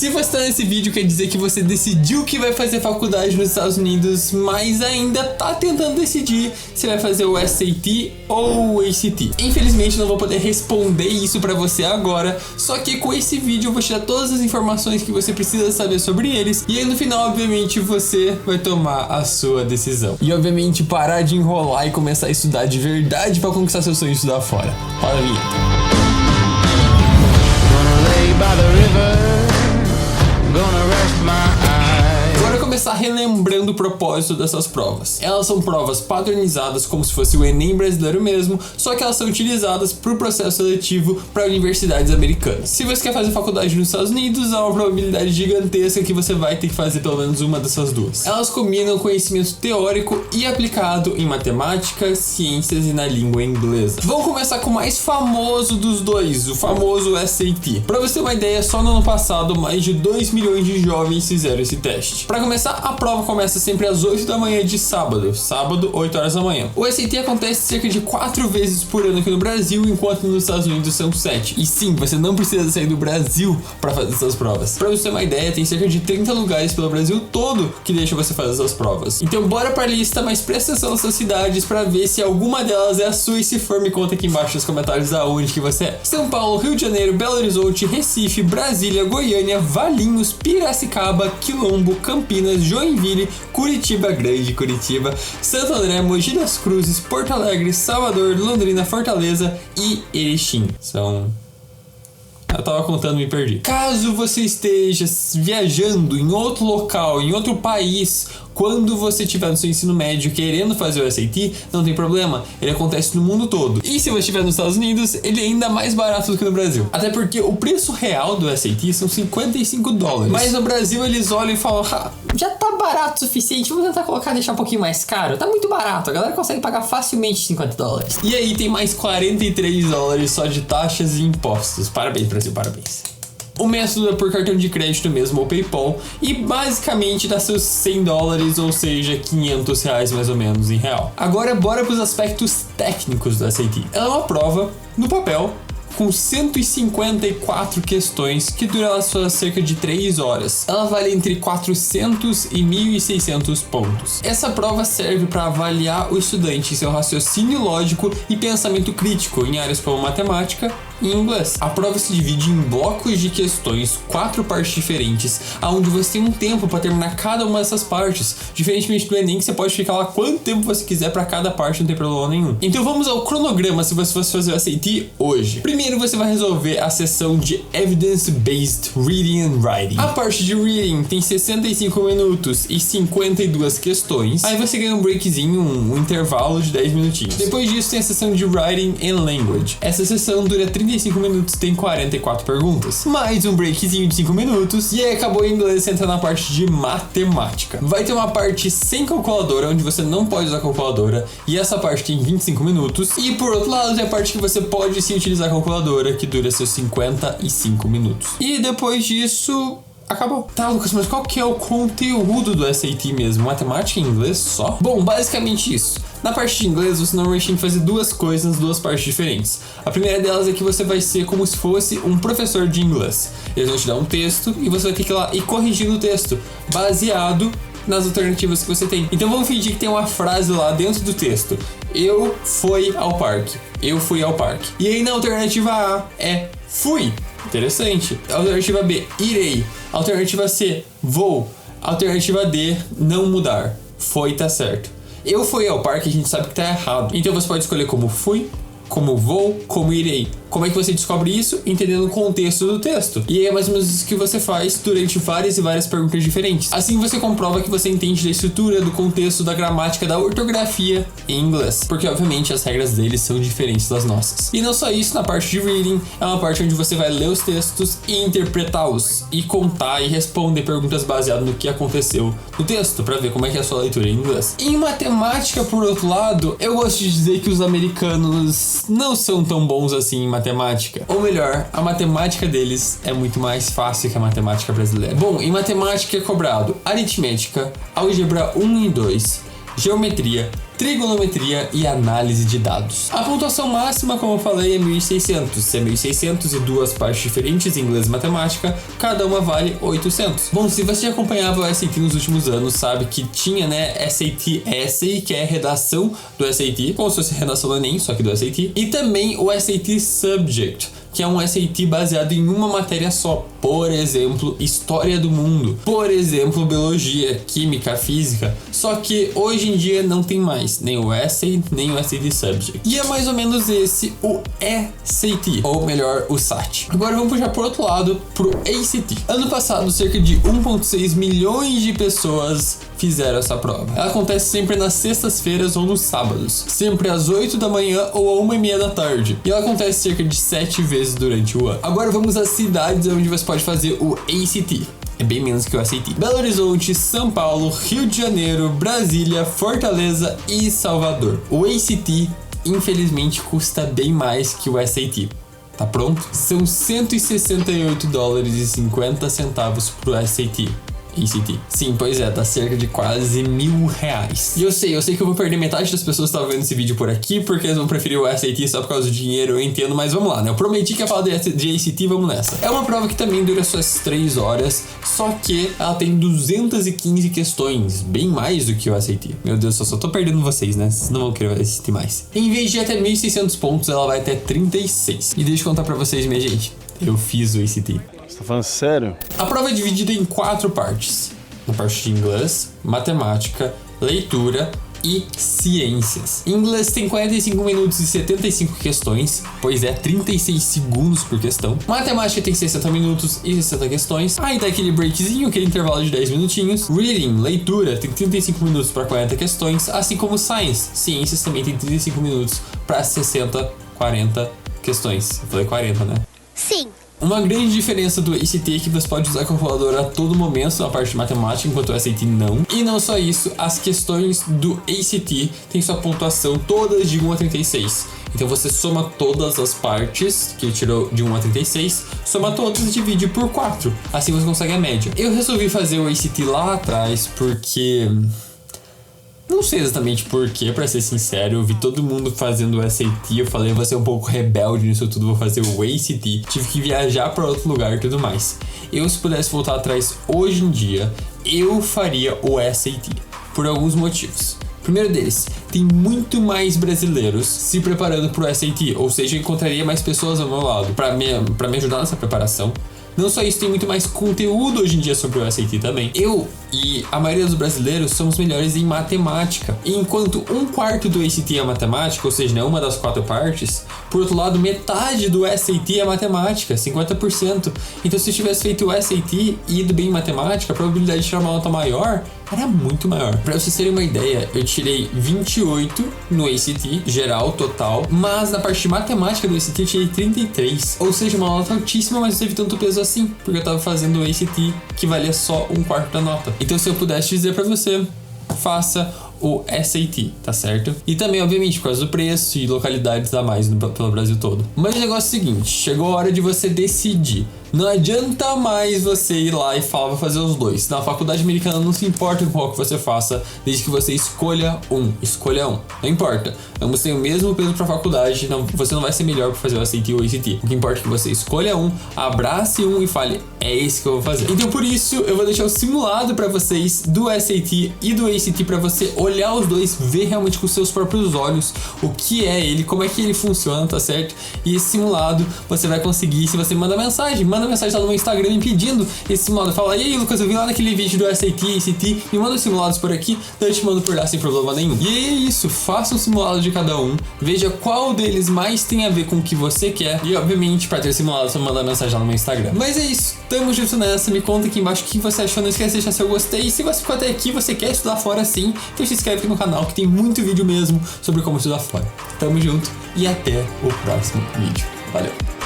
Se você tá nesse vídeo, quer dizer que você decidiu que vai fazer faculdade nos Estados Unidos, mas ainda tá tentando decidir se vai fazer o SAT ou o ACT. Infelizmente não vou poder responder isso pra você agora, só que com esse vídeo eu vou te dar todas as informações que você precisa saber sobre eles, e aí no final, obviamente, você vai tomar a sua decisão. E obviamente parar de enrolar e começar a estudar de verdade pra conquistar seu sonho de estudar fora. Roda a vinheta. Bora começar relembrando o propósito dessas provas. Elas são provas padronizadas como se fosse o Enem brasileiro mesmo, só que elas são utilizadas para o processo seletivo para universidades americanas. Se você quer fazer faculdade nos Estados Unidos, há uma probabilidade gigantesca que você vai ter que fazer pelo menos uma dessas duas. Elas combinam conhecimento teórico e aplicado em matemática, ciências e na língua inglesa. Vamos começar com o mais famoso dos dois, o famoso SAT. Para você ter uma ideia, só no ano passado mais de 2 milhões de jovens fizeram esse teste. Para começar, a prova começa sempre às 8 da manhã de sábado, 8 horas da manhã. O SAT acontece cerca de 4 vezes por ano aqui no Brasil, enquanto nos Estados Unidos são 7. E sim, você não precisa sair do Brasil para fazer essas provas. Para você ter uma ideia, tem cerca de 30 lugares pelo Brasil todo que deixam você fazer essas provas. Então bora para a lista, mas presta atenção nessas cidades para ver se alguma delas é a sua, e se for, me conta aqui embaixo nos comentários aonde que você é. São Paulo, Rio de Janeiro, Belo Horizonte, Recife, Brasília, Goiânia, Valinhos, Piracicaba, Quilombo, Campinas, Joinville, Curitiba, Grande Curitiba, Santo André, Mogi das Cruzes, Porto Alegre, Salvador, Londrina, Fortaleza e Erechim. Eu tava contando e me perdi. Caso você esteja viajando em outro local, em outro país, quando você estiver no seu ensino médio querendo fazer o SAT, não tem problema, ele acontece no mundo todo. E se você estiver nos Estados Unidos, ele é ainda mais barato do que no Brasil. Até porque o preço real do SAT são $55. Mas no Brasil eles olham e falam, já tá barato o suficiente, vamos tentar deixar um pouquinho mais caro. Tá muito barato, a galera consegue pagar facilmente $50. E aí tem mais $43 só de taxas e impostos. Parabéns, Brasil, parabéns. O método é por cartão de crédito mesmo, ou PayPal, e basicamente dá seus $100, ou seja, R$500 mais ou menos em real. Agora bora para os aspectos técnicos do SAT. Ela é uma prova no papel com 154 questões que duram cerca de 3 horas. Ela vale entre 400 e 1.600 pontos. Essa prova serve para avaliar o estudante em seu raciocínio lógico e pensamento crítico em áreas como matemática e inglês. A prova se divide em blocos de questões, 4 partes diferentes, onde você tem um tempo para terminar cada uma dessas partes. Diferentemente do Enem, que você pode ficar lá quanto tempo você quiser para cada parte, não tem problema nenhum. Então vamos ao cronograma se você fosse fazer o SAT hoje. Primeiro você vai resolver a seção de Evidence-Based Reading and Writing. A parte de Reading tem 65 minutos e 52 questões. Aí você ganha um breakzinho, um intervalo de 10 minutinhos. Depois disso tem a seção de Writing and Language. Essa seção dura 35 minutos, tem 44 perguntas. Mais um breakzinho de 5 minutos. E aí acabou em inglês, você entra na parte de matemática. Vai ter uma parte sem calculadora, onde você não pode usar calculadora. E essa parte tem 25 minutos. E por outro lado tem a parte que você pode sim utilizar a calculadora, que dura seus 55 minutos. E depois disso, acabou. Tá, Lucas, mas qual que é o conteúdo do SAT mesmo? Matemática e inglês só? Bom, basicamente isso. Na parte de inglês, você normalmente tem que fazer duas coisas nas duas partes diferentes. A primeira delas é que você vai ser como se fosse um professor de inglês. Eles vão te dar um texto e você vai ter que ir lá e corrigir o texto, baseado nas alternativas que você tem. Então vamos fingir que tem uma frase lá dentro do texto. Eu fui ao parque. Eu fui ao parque. E aí na alternativa A é fui. Interessante. Alternativa B, irei. Alternativa C, vou. Alternativa D, não mudar. Foi, tá certo. Eu fui ao parque, a gente sabe que tá errado. Então você pode escolher como fui, como vou, como irei. Como é que você descobre isso? Entendendo o contexto do texto. E é mais ou menos isso que você faz durante várias e várias perguntas diferentes. Assim você comprova que você entende da estrutura, do contexto, da gramática, da ortografia em inglês. Porque obviamente as regras deles são diferentes das nossas. E não só isso, na parte de reading, é uma parte onde você vai ler os textos e interpretá-los. E contar e responder perguntas baseadas no que aconteceu no texto, pra ver como é que é a sua leitura em inglês. Em matemática, por outro lado, eu gosto de dizer que os americanos não são tão bons assim em matemática. Ou melhor, a matemática deles é muito mais fácil que a matemática brasileira. Bom, em matemática é cobrado aritmética, álgebra 1 e 2, geometria, trigonometria e análise de dados. A pontuação máxima, como eu falei, é 1600. Se é 1600 e duas partes diferentes, inglês e matemática, cada uma vale 800. Bom, se você já acompanhava o SAT nos últimos anos, sabe que tinha, né, SAT Essay, que é a redação do SAT, como se fosse redação do Enem, só que do SAT, e também o SAT Subject, que é um SAT baseado em uma matéria só. Por exemplo, História do Mundo. Por exemplo, Biologia, Química, Física. Só que hoje em dia não tem mais nem o Essay, nem o SAT Subject. E é mais ou menos esse o SAT, ou melhor, o SAT. Agora vamos puxar por outro lado, pro ACT. Ano passado, cerca de 1,6 milhões de pessoas fizeram essa prova. Ela acontece sempre nas sextas-feiras ou nos sábados, sempre às 8 da manhã ou à 1h30 da tarde. E ela acontece cerca de 7 vezes durante o ano. Agora vamos às cidades onde você pode fazer o ACT. É bem menos que o SAT. Belo Horizonte, São Paulo, Rio de Janeiro, Brasília, Fortaleza e Salvador. O ACT, infelizmente, custa bem mais que o SAT. Tá pronto? São $168,50 pro SAT. ACT. Sim, pois é, tá cerca de quase R$1.000. E eu sei que eu vou perder metade das pessoas que estavam vendo esse vídeo por aqui, porque eles vão preferir o SAT só por causa do dinheiro, eu entendo, mas vamos lá, né? Eu prometi que ia falar de ACT, vamos nessa. É uma prova que também dura suas 3 horas, só que ela tem 215 questões, bem mais do que o SAT. Meu Deus, eu só tô perdendo vocês, né? Vocês não vão querer assistir mais. Em vez de até 1.600 pontos, ela vai até 36. E deixa eu contar pra vocês, minha gente, eu fiz o ACT. Você tá falando sério? A prova é dividida em 4 partes. Na parte de inglês, matemática, leitura e ciências. Em inglês tem 45 minutos e 75 questões, pois é 36 segundos por questão. Matemática tem 60 minutos e 60 questões. Aí tá aquele breakzinho, aquele intervalo de 10 minutinhos. Reading, leitura, tem 35 minutos para 40 questões, assim como science, ciências também tem 35 minutos para 60, 40 questões. Eu falei 40, né? Sim. Uma grande diferença do ACT é que você pode usar a calculadora a todo momento na parte de matemática, enquanto o SAT não. E não só isso, as questões do ACT têm sua pontuação todas de 1 a 36. Então você soma todas as partes que tirou de 1 a 36, soma todas e divide por 4. Assim você consegue a média. Eu resolvi fazer o ACT lá atrás porque... não sei exatamente porquê, pra ser sincero. Eu vi todo mundo fazendo o SAT, eu falei, eu vou ser um pouco rebelde nisso tudo, vou fazer o ACT. Tive que viajar pra outro lugar e tudo mais. Eu, se pudesse voltar atrás hoje em dia, eu faria o SAT, por alguns motivos. Primeiro deles, tem muito mais brasileiros se preparando pro SAT, ou seja, eu encontraria mais pessoas ao meu lado pra me ajudar nessa preparação. Não só isso, tem muito mais conteúdo hoje em dia sobre o SAT também. Eu e a maioria dos brasileiros somos melhores em matemática. E enquanto 1/4 do ACT é matemática, ou seja, né, uma das 4 partes, por outro lado, metade do SAT é matemática, 50%. Então se eu tivesse feito o SAT e ido bem em matemática, a probabilidade de tirar uma nota maior era muito maior. Pra vocês terem uma ideia, eu tirei 28 no ACT, geral, total, mas na parte de matemática do ACT eu tirei 33. Ou seja, uma nota altíssima, mas não teve tanto peso assim, porque eu tava fazendo o ACT que valia só 1/4 da nota. Então se eu pudesse dizer pra você, faça o SAT, tá certo? E também, obviamente, por causa do preço e localidades a mais pelo Brasil todo. Mas o negócio é o seguinte, chegou a hora de você decidir. Não adianta mais você ir lá e falar, vou fazer os dois. Na faculdade americana não se importa com qual que você faça, desde que você escolha um. Escolha um. Não importa. Ambos têm o mesmo peso pra faculdade, você não vai ser melhor pra fazer o SAT ou o ACT. O que importa é que você escolha um, abrace um e fale, é esse que eu vou fazer. Então por isso, eu vou deixar o simulado pra vocês do SAT e do ACT pra você olhar os dois, ver realmente com os seus próprios olhos o que é ele, como é que ele funciona, tá certo? E esse simulado você vai conseguir se você manda mensagem lá no meu Instagram me pedindo esse simulado. Fala, e aí Lucas, eu vi lá naquele vídeo do SAT, ACT, me manda os simulados por aqui, daí eu te mando por lá sem problema nenhum. E é isso, faça um simulado de cada um, veja qual deles mais tem a ver com o que você quer e obviamente para ter simulado você manda mensagem lá no meu Instagram. Mas é isso, tamo junto nessa, me conta aqui embaixo o que você achou, não esquece de deixar seu gostei. E se você ficou até aqui, você quer estudar fora sim, então se inscreve aqui no canal que tem muito vídeo mesmo sobre como estudar fora. Tamo junto e até o próximo vídeo. Valeu!